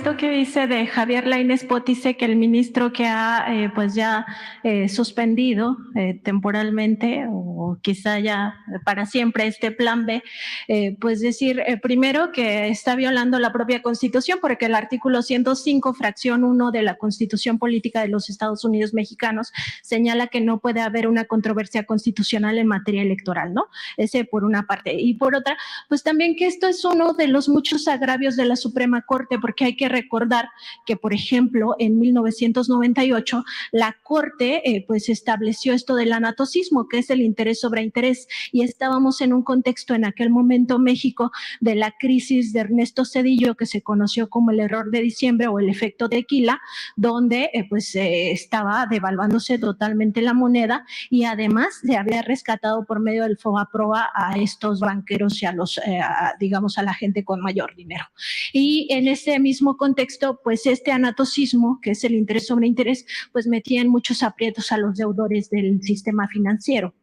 esto que dice de Javier Lainez Potice, que el ministro que ha pues ya suspendido temporalmente o quizá ya para siempre este plan B, pues decir primero que está violando la propia Constitución, porque el artículo 105, fracción 1 de la Constitución Política de los Estados Unidos Mexicanos señala que no puede haber una controversia constitucional en materia electoral, ¿no? Ese por una parte. Y por otra, pues también que esto es uno de los muchos agravios de la Suprema Corte, porque hay que recordar que, por ejemplo, en 1998 la Corte pues estableció esto del anatocismo, que es el interés sobre interés, y estábamos en un contexto en aquel momento México de la crisis de Ernesto Zedillo, que se conoció como el error de diciembre o el efecto tequila, donde estaba devaluándose totalmente la moneda y además se había rescatado por medio del FOBAPROA a estos banqueros y a los, digamos, a la gente con mayor dinero. Y en ese mismo contexto, pues este anatocismo, que es el interés sobre interés, pues metía en muchos aprietos a los deudores del sistema financiero.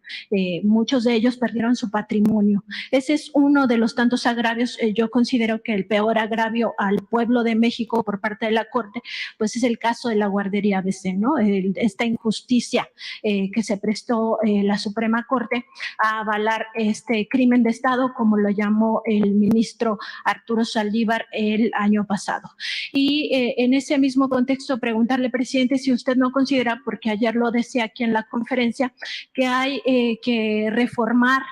Muchos de ellos perdieron su patrimonio. Ese es uno de los tantos agravios. Yo considero que el peor agravio al pueblo de México por parte de la Corte, pues es el caso de la guardería ABC, ¿no? Esta injusticia que se prestó la Suprema Corte a avalar este crimen de Estado, como lo llamó el ministro Arturo Saldívar el año pasado. Y en ese mismo contexto, preguntarle, presidente, si usted no considera, porque ayer lo decía aquí en la conferencia, que hay que reformar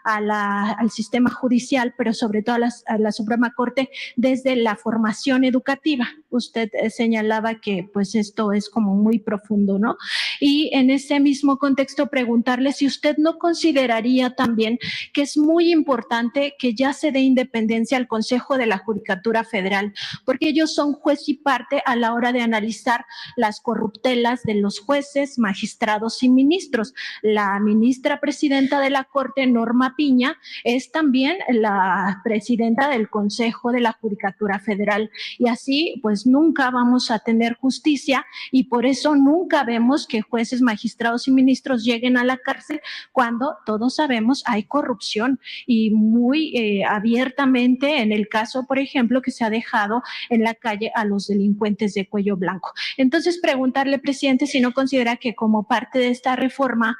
al sistema judicial, pero sobre todo a la Suprema Corte desde la formación educativa. Usted señalaba que pues esto es como muy profundo, ¿no? Y en ese mismo contexto preguntarle si usted no consideraría también que es muy importante que ya se dé independencia al Consejo de la Judicatura Federal, porque ellos son juez y parte a la hora de analizar las corruptelas de los jueces, magistrados y ministros. La ministra presidenta de la Corte, Norma Piña, es también la presidenta del Consejo de la Judicatura Federal, y así pues nunca vamos a tener justicia, y por eso nunca vemos que jueces, magistrados y ministros lleguen a la cárcel cuando todos sabemos hay corrupción y muy abiertamente en el caso, por ejemplo, que se ha dejado en la calle a los delincuentes de cuello blanco. Entonces, preguntarle, presidente, si no considera que como parte de esta reforma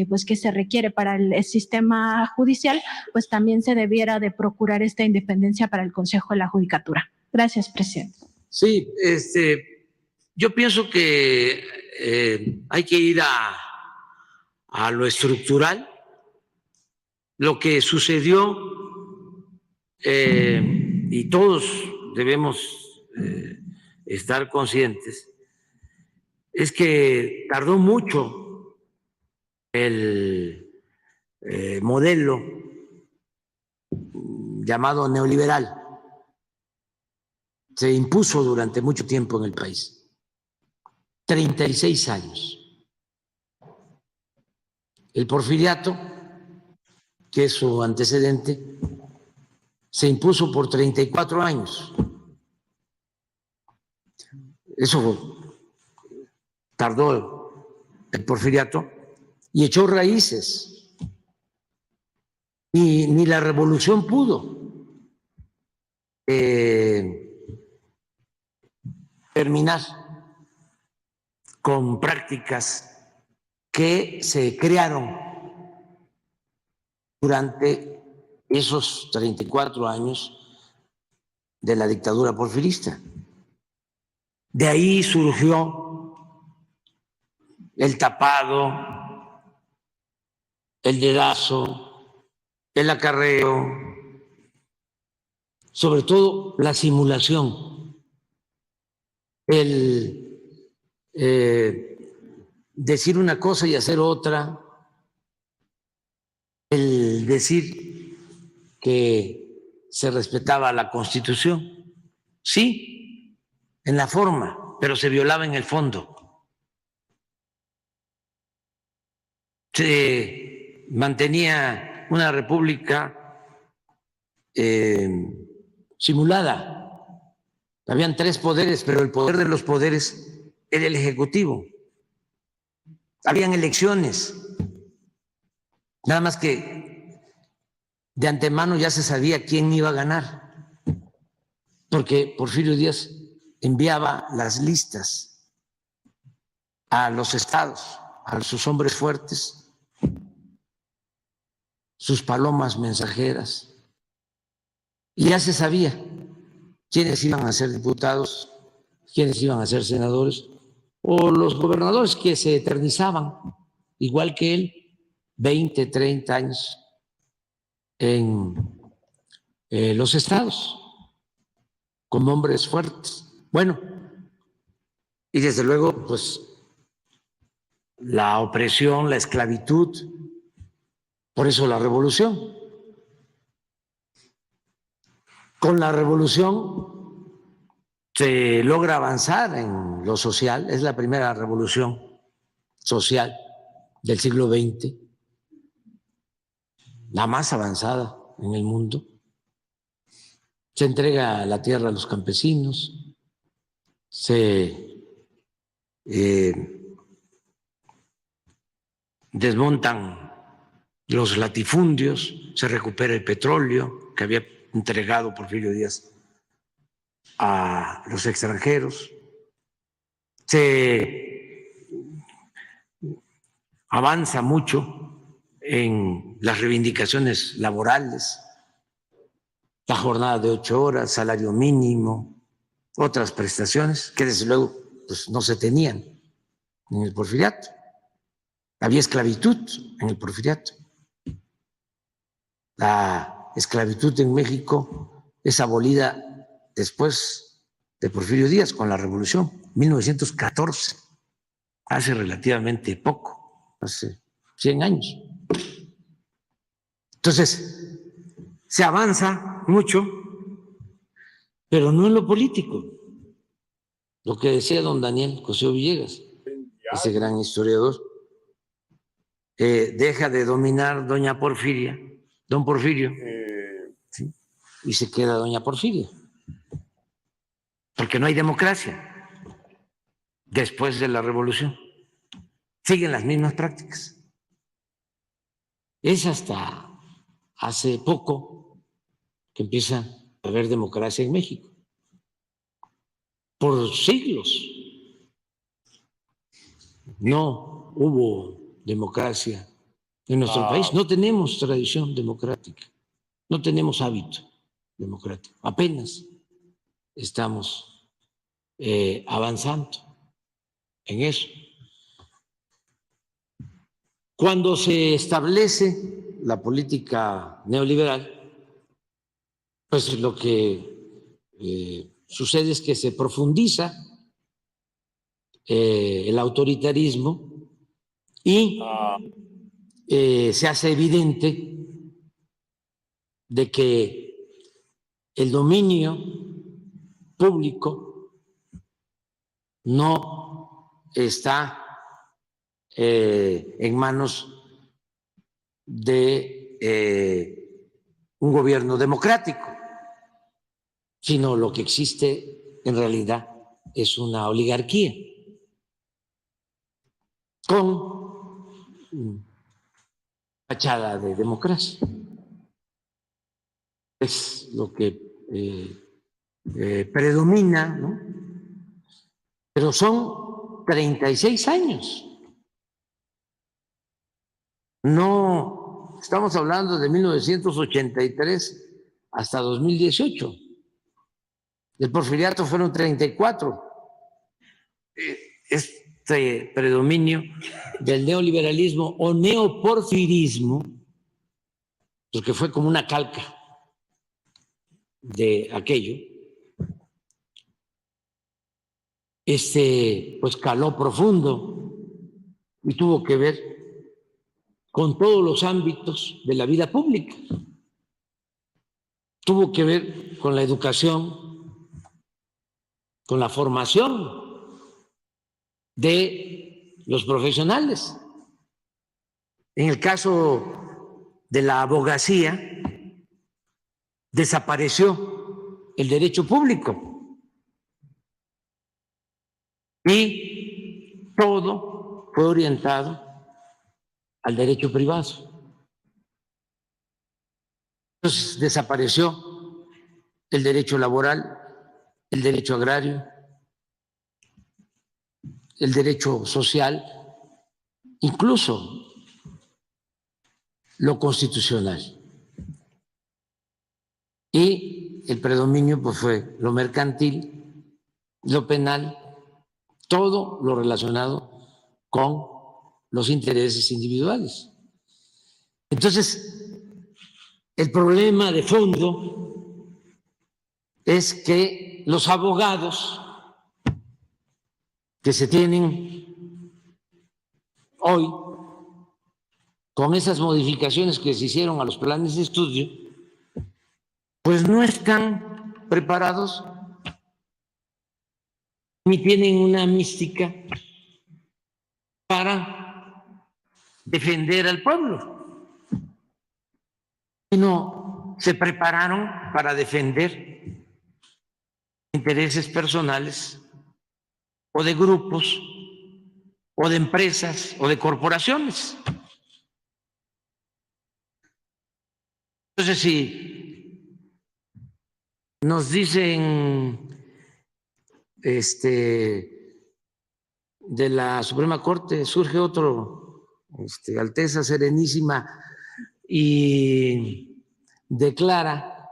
pues que se requiere para el sistema judicial, pues también se debiera de procurar esta independencia para el Consejo de la Judicatura. Gracias, presidente. Sí, yo pienso que hay que ir a lo estructural. Lo que sucedió, y todos debemos estar conscientes, es que tardó mucho el modelo llamado neoliberal. Se impuso durante mucho tiempo en el país, 36 años. El porfiriato, que es su antecedente, se impuso por 34 años. Eso tardó el porfiriato y echó raíces. Y ni la revolución pudo terminar con prácticas que se crearon durante esos 34 años de la dictadura porfirista. De ahí surgió el tapado, el dedazo, el acarreo, sobre todo la simulación, el decir una cosa y hacer otra, el decir que se respetaba la Constitución, sí, en la forma, pero se violaba en el fondo. Se mantenía una república simulada. Habían tres poderes, pero el poder de los poderes era el Ejecutivo. Habían elecciones, nada más que de antemano ya se sabía quién iba a ganar, porque Porfirio Díaz enviaba las listas a los estados, a sus hombres fuertes, sus palomas mensajeras, y ya se sabía quiénes iban a ser diputados, quiénes iban a ser senadores, o los gobernadores que se eternizaban, igual que él, 20, 30 años en los estados, con hombres fuertes. Bueno, y desde luego, pues, la opresión, la esclavitud, por eso la revolución. Con la revolución se logra avanzar en lo social, es la primera revolución social del siglo XX, la más avanzada en el mundo. Se entrega la tierra a los campesinos, se desmontan los latifundios, se recupera el petróleo que había entregado Porfirio Díaz a los extranjeros, se avanza mucho en las reivindicaciones laborales, la jornada de 8 horas, salario mínimo, otras prestaciones que desde luego pues, no se tenían en el Porfiriato. Había esclavitud en el Porfiriato. La esclavitud en México es abolida después de Porfirio Díaz con la Revolución, 1914, hace relativamente poco, hace 100 años. Entonces, se avanza mucho, pero no en lo político. Lo que decía don Daniel Cosío Villegas, ese gran historiador, deja de dominar doña Porfiria, don Porfirio, ¿sí? Y se queda doña Porfiria, porque no hay democracia después de la revolución. Siguen las mismas prácticas. Es hasta hace poco que empieza a haber democracia en México. Por siglos no hubo democracia en nuestro país. No tenemos tradición democrática, no tenemos hábito democrático. Apenas estamos avanzando en eso. Cuando se establece la política neoliberal, pues lo que sucede es que se profundiza el autoritarismo y se hace evidente de que el dominio público no está en manos de un gobierno democrático, sino lo que existe en realidad es una oligarquía con fachada de democracia. Es lo que predomina, ¿no? Pero son 36 años. No estamos hablando de 1983 hasta 2018. El porfiriato fueron 34. Este predominio del neoliberalismo o neoporfirismo, porque fue como una calca de aquello, pues caló profundo y tuvo que ver con todos los ámbitos de la vida pública. Tuvo que ver con la educación, con la formación de los profesionales. En el caso de la abogacía, desapareció el derecho público y todo fue orientado al derecho privado. Entonces desapareció el derecho laboral, el derecho agrario, el derecho social, incluso lo constitucional. Y el predominio pues, fue lo mercantil, lo penal, todo lo relacionado con los intereses individuales. Entonces, el problema de fondo es que los abogados que se tienen hoy, con esas modificaciones que se hicieron a los planes de estudio, pues no están preparados ni tienen una mística para defender al pueblo, sino se prepararon para defender intereses personales o de grupos o de empresas o de corporaciones. Entonces, si nos dicen de la Suprema Corte, surge otro, Alteza Serenísima, y declara,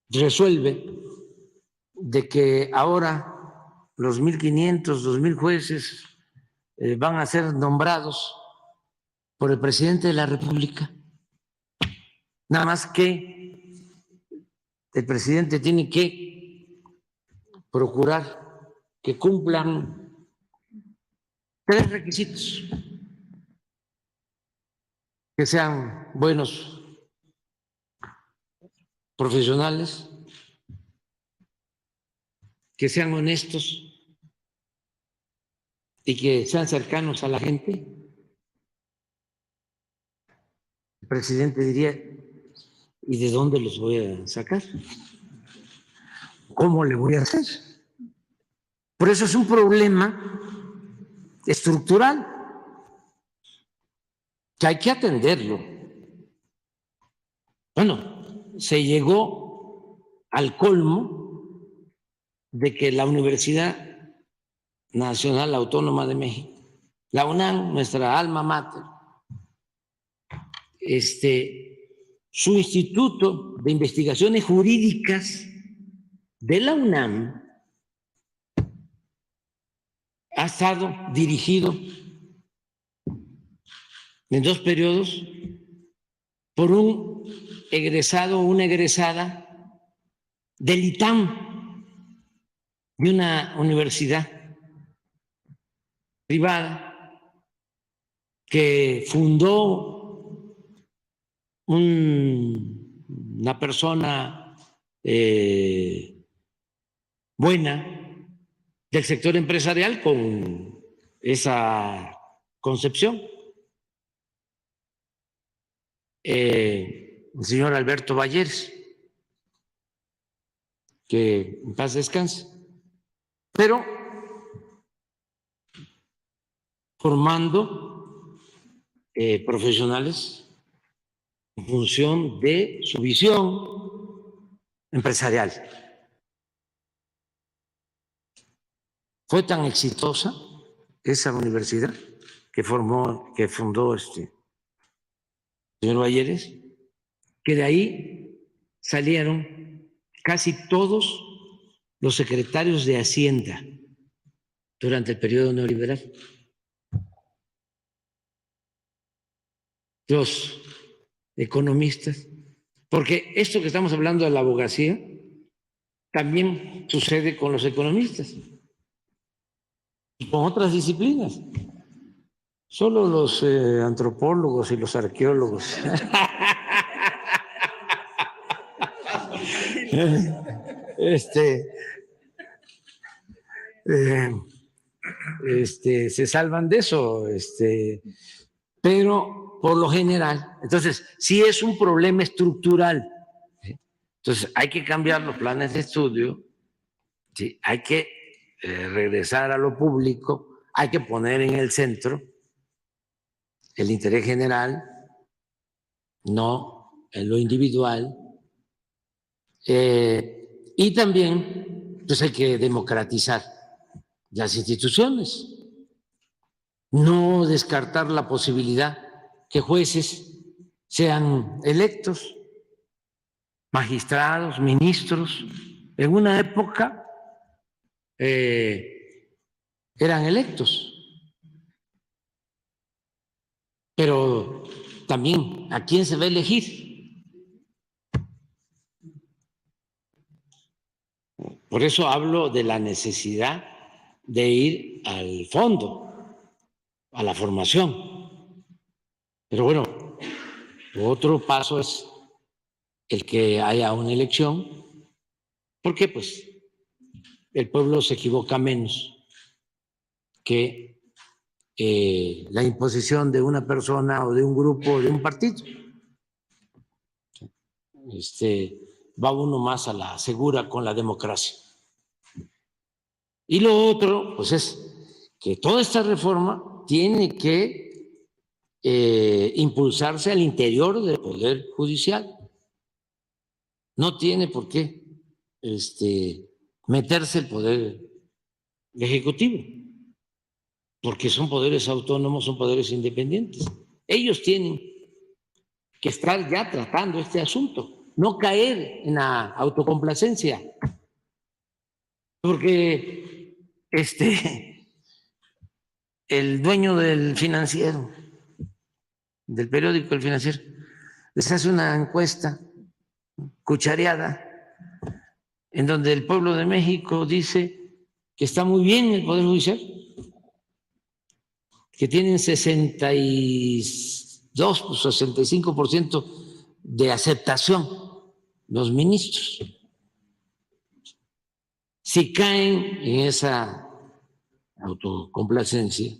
resuelve, de que ahora los 1.500, 2.000 jueces van a ser nombrados por el presidente de la República. Nada más que el presidente tiene que procurar que cumplan 3 requisitos: que sean buenos profesionales, que sean honestos y que sean cercanos a la gente. El presidente diría, ¿y de dónde los voy a sacar? ¿Cómo le voy a hacer? Por eso es un problema estructural que hay que atenderlo. Bueno, se llegó al colmo de que la Universidad Nacional Autónoma de México, la UNAM, nuestra alma mater, su Instituto de Investigaciones Jurídicas de la UNAM ha estado dirigido en 2 periodos por un egresado o una egresada del ITAM, de una universidad privada que fundó una persona buena del sector empresarial con esa concepción, el señor Alberto Valleres, que en paz descanse, pero formando profesionales en función de su visión empresarial. Fue tan exitosa esa universidad que fundó señor Valleres, que de ahí salieron casi todos los secretarios de Hacienda durante el periodo neoliberal. Los economistas, porque esto que estamos hablando de la abogacía también sucede con los economistas y con otras disciplinas. Solo los antropólogos y los arqueólogos se salvan de eso, pero por lo general, entonces, sí es un problema estructural. ¿Sí? Entonces, hay que cambiar los planes de estudio, ¿sí? Hay que regresar a lo público, hay que poner en el centro el interés general, no en lo individual, y también pues hay que democratizar las instituciones. No descartar la posibilidad que jueces sean electos, magistrados, ministros. En una época eran electos, pero también ¿a quién se va a elegir? Por eso hablo de la necesidad de ir al fondo, a la formación. Pero bueno, otro paso es el que haya una elección, porque pues el pueblo se equivoca menos que la imposición de una persona o de un grupo o de un partido. Va uno más a la segura con la democracia. Y lo otro, pues es que toda esta reforma tiene que impulsarse al interior del Poder Judicial. No tiene por qué meterse el Poder Ejecutivo, porque son poderes autónomos, son poderes independientes. Ellos tienen que estar ya tratando este asunto, no caer en la autocomplacencia, porque el dueño del Financiero, del periódico El Financiero, les hace una encuesta cuchareada en donde el pueblo de México dice que está muy bien el Poder Judicial, que tienen 62 o 65% de aceptación los ministros. Si caen en esa autocomplacencia,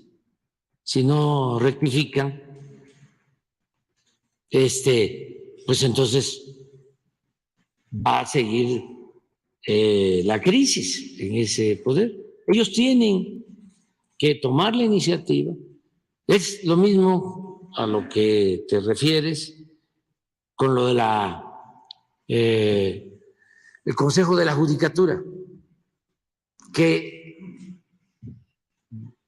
si no rectifican, pues entonces va a seguir la crisis en ese poder. Ellos tienen que tomar la iniciativa. Es lo mismo a lo que te refieres con lo de el Consejo de la Judicatura, que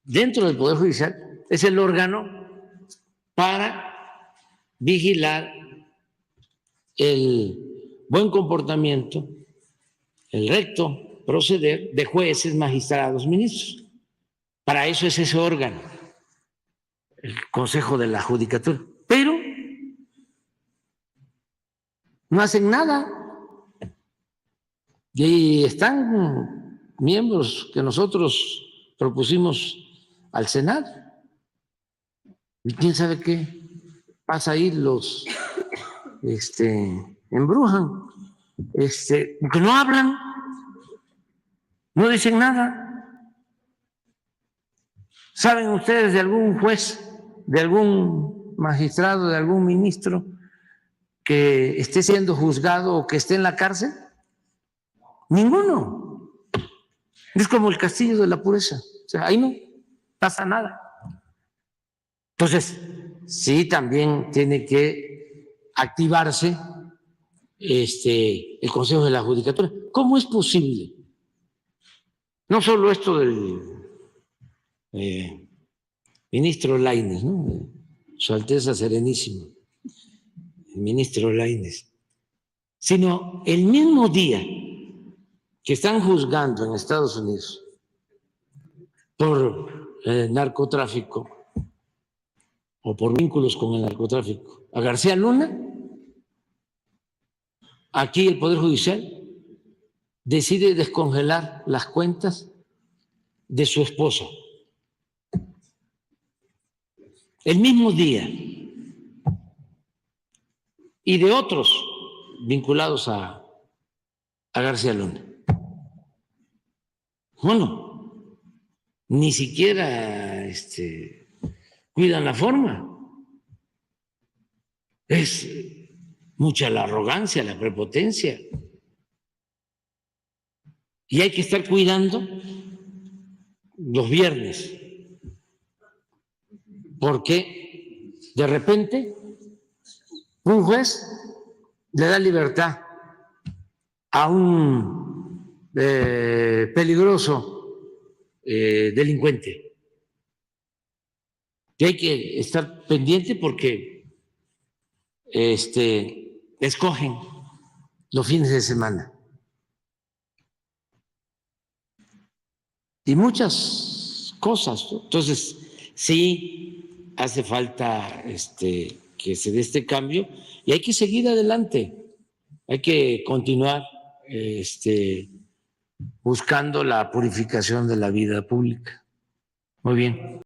dentro del Poder Judicial es el órgano para vigilar el buen comportamiento, el recto proceder de jueces, magistrados, ministros. Para eso es ese órgano, el Consejo de la Judicatura. Pero no hacen nada. Y están miembros que nosotros propusimos al Senado. Y quién sabe qué pasa ahí, los embrujan, porque no hablan, no dicen nada. ¿Saben ustedes de algún juez, de algún magistrado, de algún ministro que esté siendo juzgado o que esté en la cárcel? Ninguno. Es como el castillo de la pureza. O sea, ahí no pasa nada. Entonces, sí, también tiene que activarse el Consejo de la Judicatura. ¿Cómo es posible? No solo esto del ministro Lainez, ¿no? Su Alteza Serenísima, el ministro Lainez, sino el mismo día que están juzgando en Estados Unidos por narcotráfico o por vínculos con el narcotráfico a García Luna, aquí el Poder Judicial decide descongelar las cuentas de su esposa. El mismo día. Y de otros vinculados a García Luna. Bueno, ni siquiera cuidan la forma. Es mucha la arrogancia, la prepotencia. Y hay que estar cuidando los viernes, porque de repente un juez le da libertad a un peligroso delincuente. Y hay que estar pendiente porque escogen los fines de semana. Y muchas cosas, ¿no? Entonces, sí hace falta que se dé este cambio y hay que seguir adelante, hay que continuar buscando la purificación de la vida pública. Muy bien.